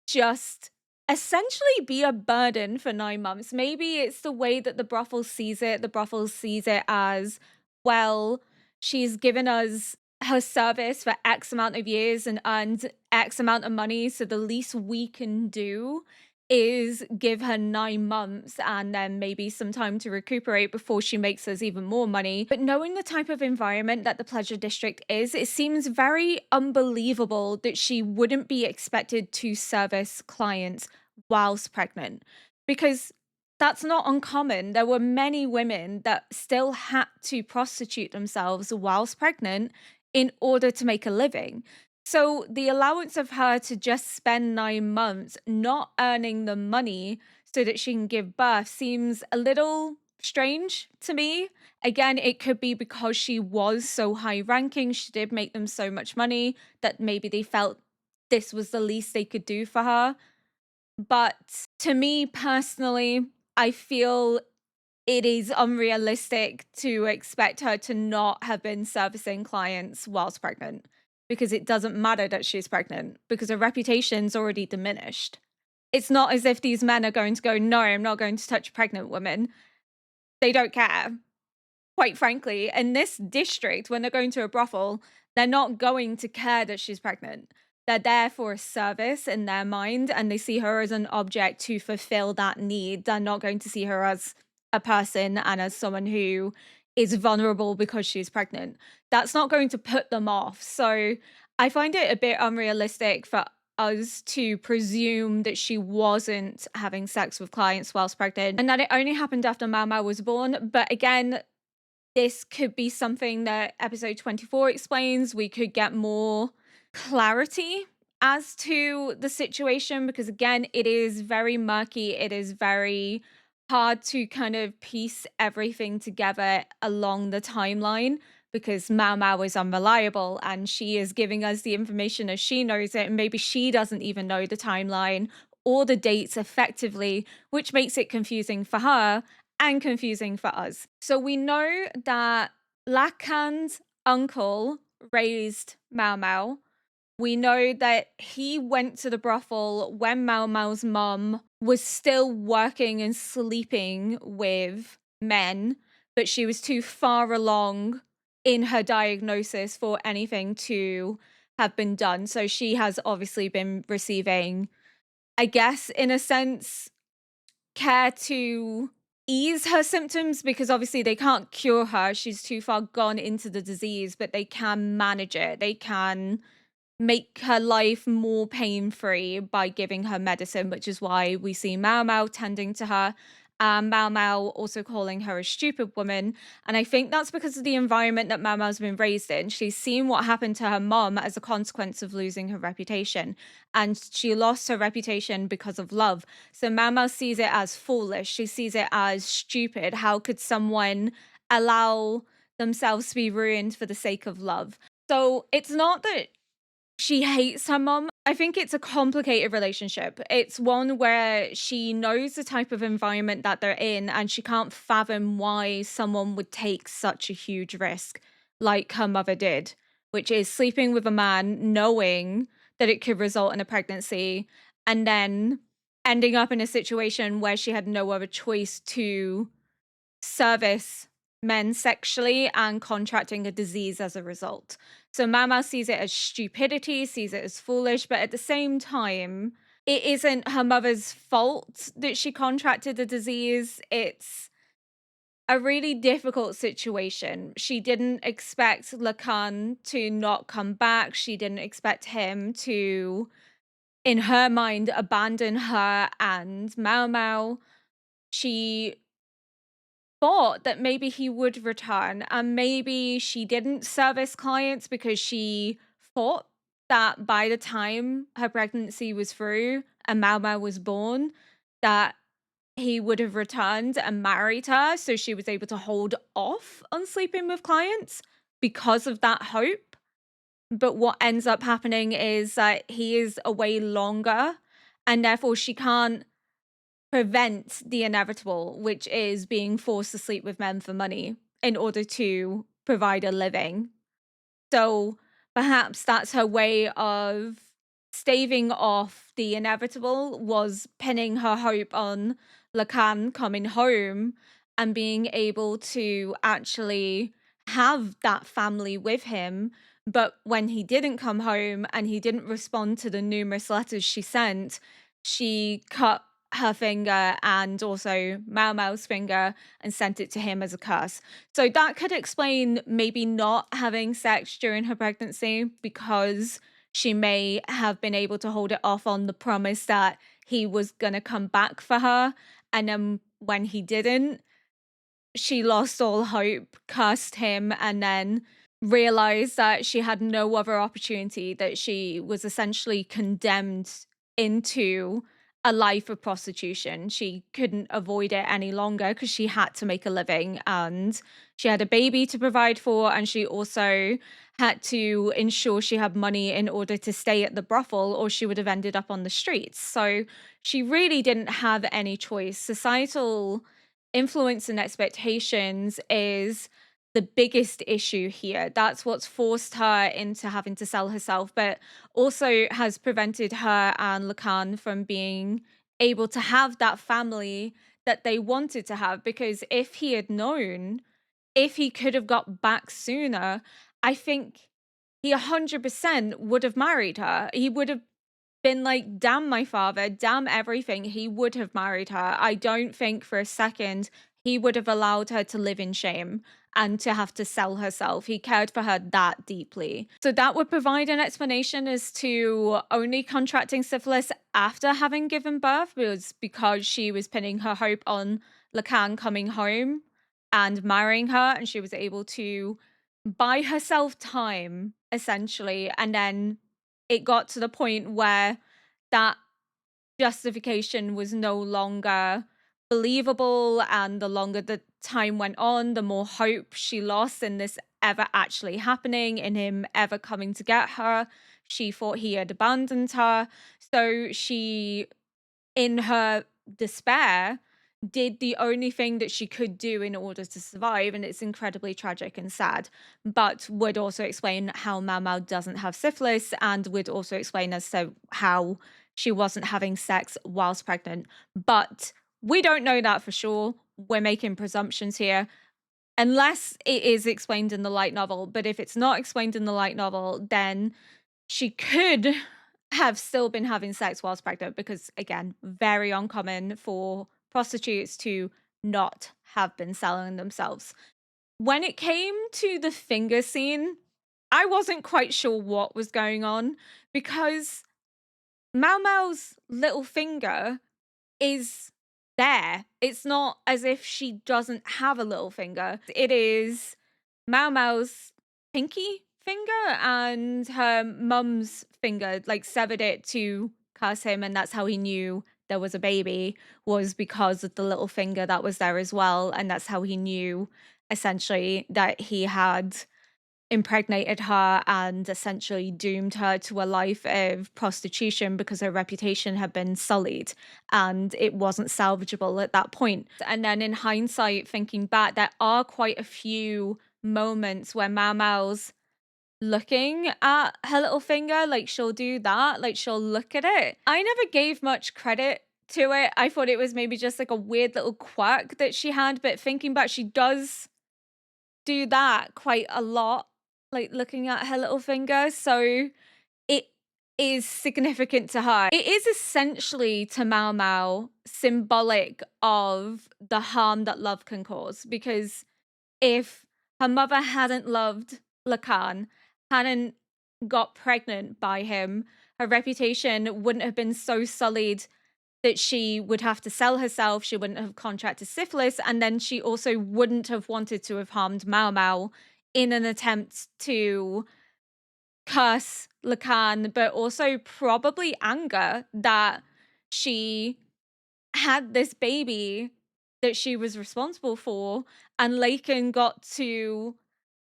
just essentially be a burden for 9 months. Maybe it's the way that the brothel sees it. The brothel sees it as, well, she's given us her service for X amount of years and earned X amount of money. So the least we can do is give her 9 months and then maybe some time to recuperate before she makes us even more money. But knowing the type of environment that the Pleasure District is, it seems very unbelievable that she wouldn't be expected to service clients whilst pregnant, because that's not uncommon. There were many women that still had to prostitute themselves whilst pregnant in order to make a living. So the allowance of her to just spend 9 months not earning the money so that she can give birth seems a little strange to me. Again, it could be because she was so high ranking, she did make them so much money that maybe they felt this was the least they could do for her. But to me personally, I feel it is unrealistic to expect her to not have been servicing clients whilst pregnant, because it doesn't matter that she's pregnant because her reputation's already diminished. It's not as if these men are going to go, no, I'm not going to touch a pregnant woman. They don't care. Quite frankly, in this district, when they're going to a brothel, they're not going to care that she's pregnant. They're there for a service in their mind, and they see her as an object to fulfill that need. They're not going to see her as a person and as someone who is vulnerable because she's pregnant. That's not going to put them off. So I find it a bit unrealistic for us to presume that she wasn't having sex with clients whilst pregnant and that it only happened after Mau Mau was born. But again, this could be something that episode 24 explains. We could get more clarity as to the situation, because again, it is very murky. It is very hard to kind of piece everything together along the timeline, because Mau Mau is unreliable and she is giving us the information as she knows it, and maybe she doesn't even know the timeline or the dates effectively, which makes it confusing for her and confusing for us. So we know that Lakan's uncle raised Mau Mau. We know that he went to the brothel when Mau Mau's mum was still working and sleeping with men, but she was too far along in her diagnosis for anything to have been done. So she has obviously been receiving, I guess, in a sense, care to ease her symptoms, because obviously they can't cure her. She's too far gone into the disease, but they can manage it. They can make her life more pain-free by giving her medicine, which is why we see Mau Mau tending to her. Mau Mau also calling her a stupid woman. And I think that's because of the environment that Mau Mau's been raised in. She's seen what happened to her mom as a consequence of losing her reputation. And she lost her reputation because of love. So Mau Mau sees it as foolish. She sees it as stupid. How could someone allow themselves to be ruined for the sake of love? So it's not that she hates her mom. I think it's a complicated relationship. It's one where she knows the type of environment that they're in, and she can't fathom why someone would take such a huge risk like her mother did, which is sleeping with a man knowing that it could result in a pregnancy, and then ending up in a situation where she had no other choice to service men sexually and contracting a disease as a result. So Mama sees it as stupidity, sees it as foolish, but at the same time, it isn't her mother's fault that she contracted the disease. It's a really difficult situation. She didn't expect Lacan to not come back. She didn't expect him to, in her mind, abandon her and Mao Mao. She thought that maybe he would return, and maybe she didn't service clients because she thought that by the time her pregnancy was through and Mao Mao was born, that he would have returned and married her, so she was able to hold off on sleeping with clients because of that hope. But what ends up happening is that he is away longer, and therefore she can't prevent the inevitable, which is being forced to sleep with men for money in order to provide a living. So perhaps that's her way of staving off the inevitable, was pinning her hope on Lacan coming home and being able to actually have that family with him. But when he didn't come home and he didn't respond to the numerous letters she sent, she cut her finger and also Mao Mao's finger and sent it to him as a curse. So that could explain maybe not having sex during her pregnancy, because she may have been able to hold it off on the promise that he was going to come back for her. And then when he didn't, she lost all hope, cursed him, and then realized that she had no other opportunity, that she was essentially condemned into a life of prostitution. She couldn't avoid it any longer because she had to make a living, and she had a baby to provide for, and she also had to ensure she had money in order to stay at the brothel, or she would have ended up on the streets. So she really didn't have any choice. Societal influence and expectations is the biggest issue here. That's what's forced her into having to sell herself, but also has prevented her and Lacan from being able to have that family that they wanted to have. Because if he had known, if he could have got back sooner, I think he 100% would have married her. He would have been like, damn my father, damn everything. He would have married her. I don't think for a second he would have allowed her to live in shame and to have to sell herself. He cared for her that deeply. So that would provide an explanation as to only contracting syphilis after having given birth, was because she was pinning her hope on Lacan coming home and marrying her, and she was able to buy herself time, essentially. And then it got to the point where that justification was no longer believable, and the longer the time went on, the more hope she lost in this ever actually happening, in him ever coming to get her. She thought he had abandoned her. So she, in her despair, did the only thing that she could do in order to survive, and it's incredibly tragic and sad, but would also explain how Mao Mao doesn't have syphilis, and would also explain as to how she wasn't having sex whilst pregnant. But we don't know that for sure. We're making presumptions here, unless it is explained in the light novel. But if it's not explained in the light novel, then she could have still been having sex whilst pregnant, because again, very uncommon for prostitutes to not have been selling themselves. When it came to the finger scene, I wasn't quite sure what was going on, because Mao Mao's little finger is there. It's not as if she doesn't have a little finger. It is Mao Mao's pinky finger, and her mum's finger like severed it to curse him, and that's how he knew there was a baby, was because of the little finger that was there as well. And that's how he knew essentially that he had impregnated her and essentially doomed her to a life of prostitution, because her reputation had been sullied and it wasn't salvageable at that point. And then in hindsight, thinking back, there are quite a few moments where Mao Mao's looking at her little finger, like she'll do that, like she'll look at it. I never gave much credit to it. I thought it was maybe just like a weird little quirk that she had, but thinking back, she does do that quite a lot, like looking at her little finger. So it is significant to her. It is essentially to Mao Mao symbolic of the harm that love can cause, because if her mother hadn't loved Lacan, hadn't got pregnant by him, her reputation wouldn't have been so sullied that she would have to sell herself, she wouldn't have contracted syphilis, and then she also wouldn't have wanted to have harmed Mao Mao in an attempt to curse Lacan, but also probably anger that she had this baby that she was responsible for, and Lacan got to,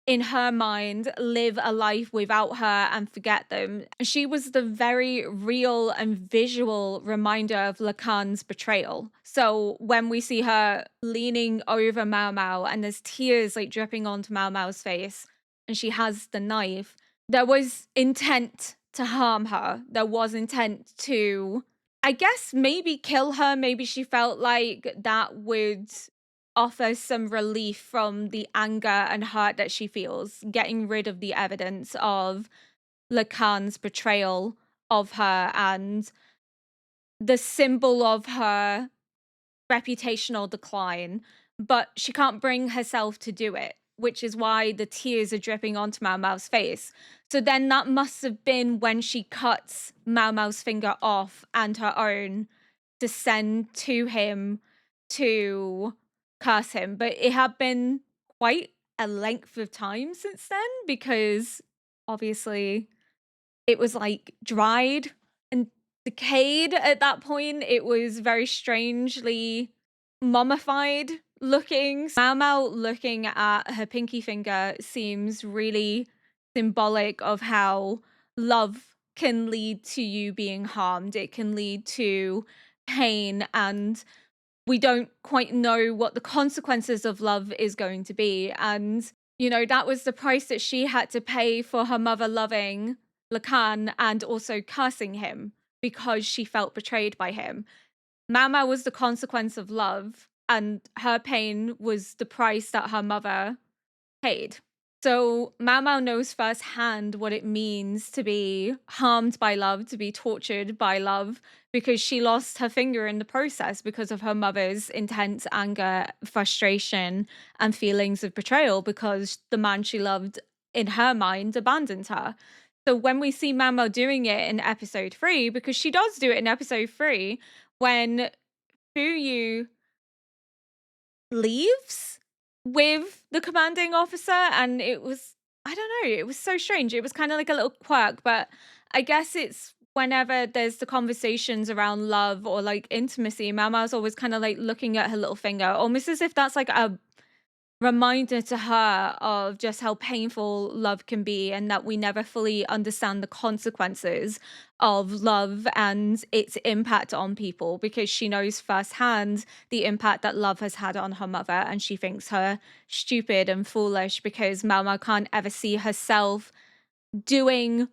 in her mind, live a life without her and forget them. She was the very real and visual reminder of Lacan's betrayal. So when we see her leaning over Mao Mao and there's tears like dripping onto Mao Mao's face and she has the knife, there was intent to harm her. There was intent to, I guess, maybe kill her. Maybe she felt like that would offer some relief from the anger and hurt that she feels, getting rid of the evidence of Lacan's betrayal of her and the symbol of her reputational decline. But she can't bring herself to do it, which is why the tears are dripping onto Mao Mao's face. So then that must have been when she cuts Mao Mao's finger off and her own to send to him to curse him. But it had been quite a length of time since then, because obviously it was like dried and decayed at that point. It was very strangely mummified looking. Mao Mao looking at her pinky finger seems really symbolic of how love can lead to you being harmed. It can lead to pain, and we don't quite know what the consequences of love is going to be. And, you know, that was the price that she had to pay for her mother loving Lacan and also cursing him because she felt betrayed by him. Mama was the consequence of love, and her pain was the price that her mother paid. So Mao Mao knows firsthand what it means to be harmed by love, to be tortured by love, because she lost her finger in the process because of her mother's intense anger, frustration, and feelings of betrayal because the man she loved, in her mind, abandoned her. So when we see Mao Mao doing it in episode 3, because she does do it in episode 3, when Fu Yu leaves with the commanding officer, and it was, I don't know, it was so strange. It was kind of like a little quirk, but I guess it's whenever there's the conversations around love or like intimacy, Mama's always kind of like looking at her little finger, almost as if that's like a reminder to her of just how painful love can be, and that we never fully understand the consequences of love and its impact on people, because she knows firsthand the impact that love has had on her mother, and she thinks her stupid and foolish because Mama can't ever see herself doing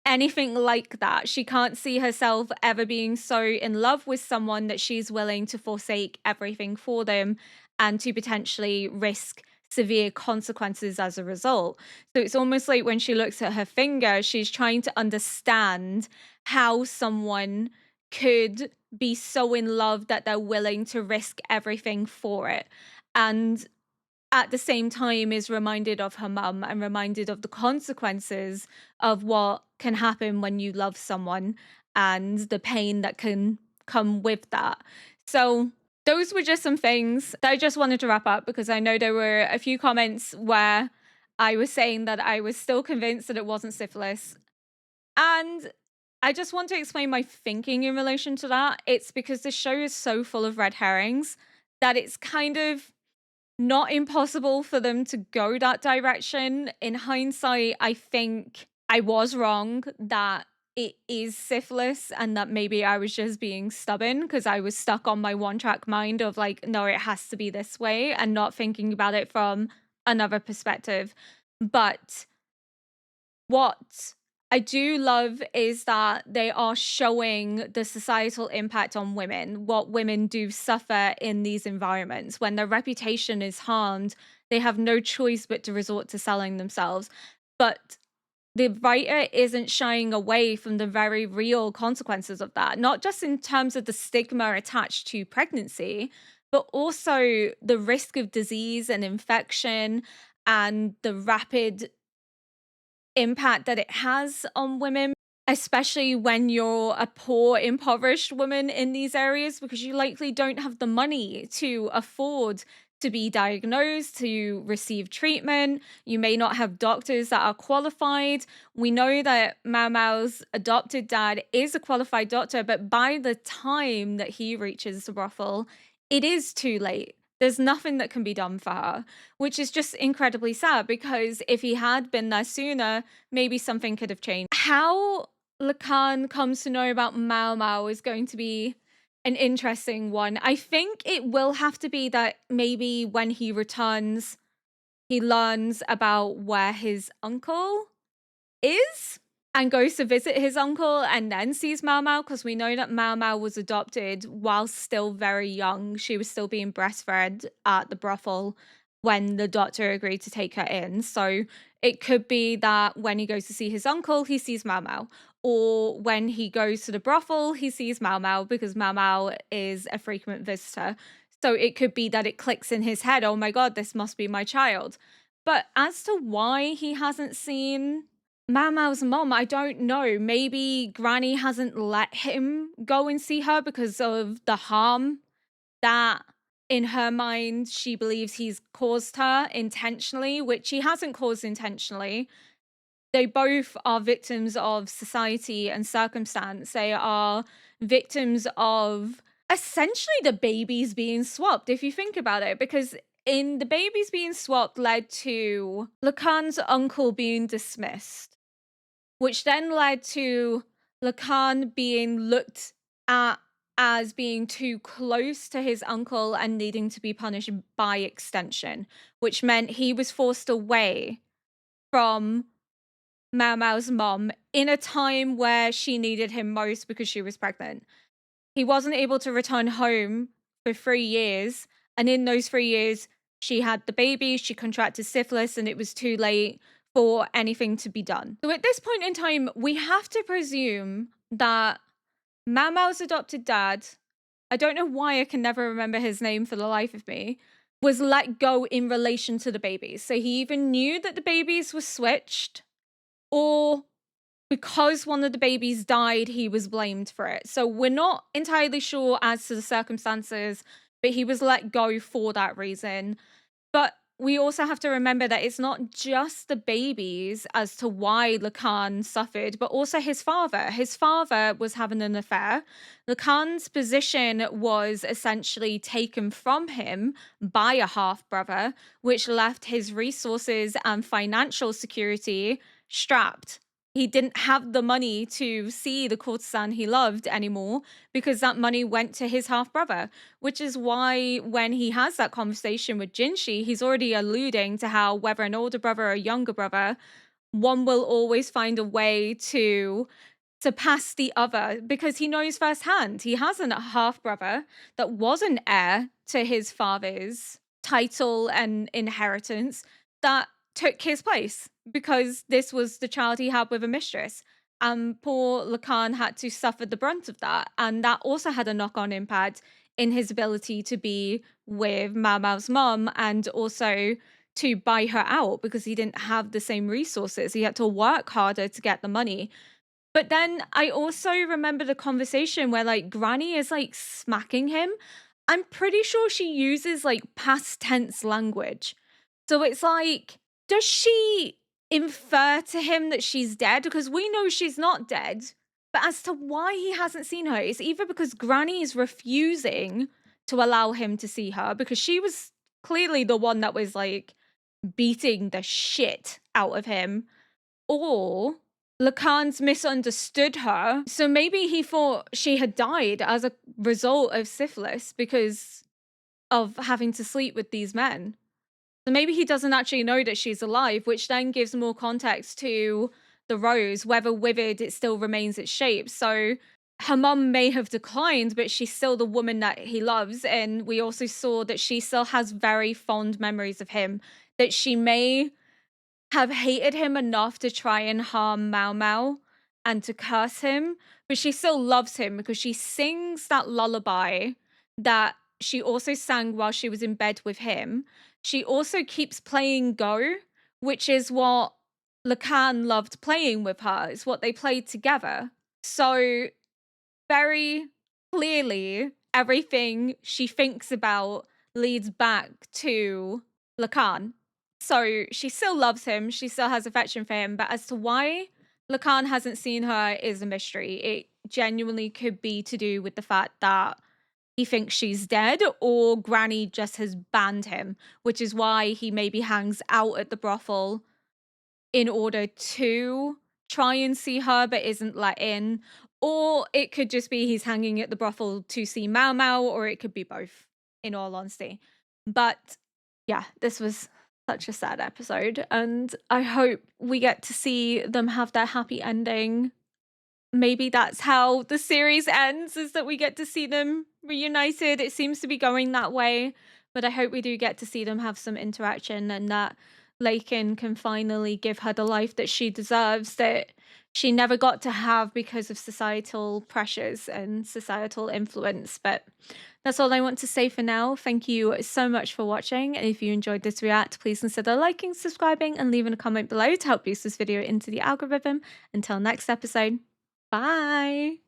anything like that. She can't see herself ever being so in love with someone that she's willing to forsake everything for them and to potentially risk severe consequences as a result. So it's almost like when she looks at her finger, she's trying to understand how someone could be so in love that they're willing to risk everything for it. And at the same time is reminded of her mum and reminded of the consequences of what can happen when you love someone and the pain that can come with that. So those were just some things that I just wanted to wrap up, because I know there were a few comments where I was saying that I was still convinced that it wasn't syphilis. And I just want to explain my thinking in relation to that. It's because the show is so full of red herrings that it's kind of not impossible for them to go that direction. In hindsight, I think I was wrong that it is syphilis, and that maybe I was just being stubborn because I was stuck on my one track mind of like, no, it has to be this way, and not thinking about it from another perspective. But what I do love is that they are showing the societal impact on women, what women do suffer in these environments. When their reputation is harmed, they have no choice but to resort to selling themselves. But the writer isn't shying away from the very real consequences of that, not just in terms of the stigma attached to pregnancy, but also the risk of disease and infection and the rapid impact that it has on women, especially when you're a poor, impoverished woman in these areas, because you likely don't have the money to afford to be diagnosed, to receive treatment. You may not have doctors that are qualified. We know that Mao Mao's adopted dad is a qualified doctor, but by the time that he reaches the brothel, it is too late. There's nothing that can be done for her, which is just incredibly sad, because if he had been there sooner, maybe something could have changed. How Lacan comes to know about Mao Mao is going to be an interesting one. I think it will have to be that maybe when he returns, he learns about where his uncle is and goes to visit his uncle and then sees Mao Mao, because we know that Mao Mao was adopted while still very young. She was still being breastfed at the brothel when the doctor agreed to take her in. So it could be that when he goes to see his uncle, he sees Mao Mao. Or when he goes to the brothel, he sees Mao Mao, because Mao Mao is a frequent visitor. So it could be that it clicks in his head, oh my God, this must be my child. But as to why he hasn't seen Mao Mao's mom, I don't know. Maybe Granny hasn't let him go and see her because of the harm that, in her mind, she believes he's caused her intentionally, which he hasn't caused intentionally. They both are victims of society and circumstance. They are victims of essentially the babies being swapped, if you think about it, because in the babies being swapped led to Lacan's uncle being dismissed, which then led to Lacan being looked at as being too close to his uncle and needing to be punished by extension, which meant he was forced away from Mao Mao's mom in a time where she needed him most because she was pregnant. He wasn't able to return home for 3 years, and in those 3 years, she had the baby, she contracted syphilis, and it was too late for anything to be done. So at this point in time, we have to presume that Mao Mao's adopted dad, I don't know why I can never remember his name for the life of me, was let go in relation to the babies. So he either knew that the babies were switched, or because one of the babies died, he was blamed for it. So we're not entirely sure as to the circumstances, but he was let go for that reason. But we also have to remember that it's not just the babies as to why Lacan suffered, but also his father. His father was having an affair. Lacan's position was essentially taken from him by a half brother, which left his resources and financial security strapped. He didn't have the money to see the courtesan he loved anymore because that money went to his half brother, which is why when he has that conversation with Jinshi, he's already alluding to how whether an older brother or a younger brother, one will always find a way to surpass the other, because he knows firsthand he has a half brother that was an heir to his father's title and inheritance that took his place because this was the child he had with a mistress. And poor Lacan had to suffer the brunt of that. And that also had a knock on impact in his ability to be with Mao Mao's mom and also to buy her out because he didn't have the same resources. He had to work harder to get the money. But then I also remember the conversation where like Granny is like smacking him. I'm pretty sure she uses like past tense language. So it's like, does she infer to him that she's dead? Because we know she's not dead. But as to why he hasn't seen her, it's either because Granny is refusing to allow him to see her because she was clearly the one that was like beating the shit out of him, or Lacan's misunderstood her. So maybe he thought she had died as a result of syphilis because of having to sleep with these men. So maybe he doesn't actually know that she's alive, which then gives more context to the rose, whether withered it still remains its shape. So her mum may have declined, but she's still the woman that he loves. And we also saw that she still has very fond memories of him, that she may have hated him enough to try and harm Mao Mao and to curse him, but she still loves him because she sings that lullaby that she also sang while she was in bed with him. She also keeps playing Go, which is what Lacan loved playing with her. It's what they played together. So very clearly, everything she thinks about leads back to Lacan. So she still loves him, she still has affection for him, but as to why Lacan hasn't seen her is a mystery. It genuinely could be to do with the fact that he thinks she's dead, or Granny just has banned him, which is why he maybe hangs out at the brothel in order to try and see her but isn't let in. Or it could just be he's hanging at the brothel to see Mao Mao, or it could be both, in all honesty. But yeah, this was such a sad episode, and I hope we get to see them have their happy ending. Maybe that's how the series ends, is that we get to see them reunited. It seems to be going that way, but I hope we do get to see them have some interaction, and that Lakin can finally give her the life that she deserves, that she never got to have because of societal pressures and societal influence. But that's all I want to say for now. Thank you so much for watching, and if you enjoyed this react, please consider liking, subscribing, and leaving a comment below to help boost this video into the algorithm. Until next episode, bye!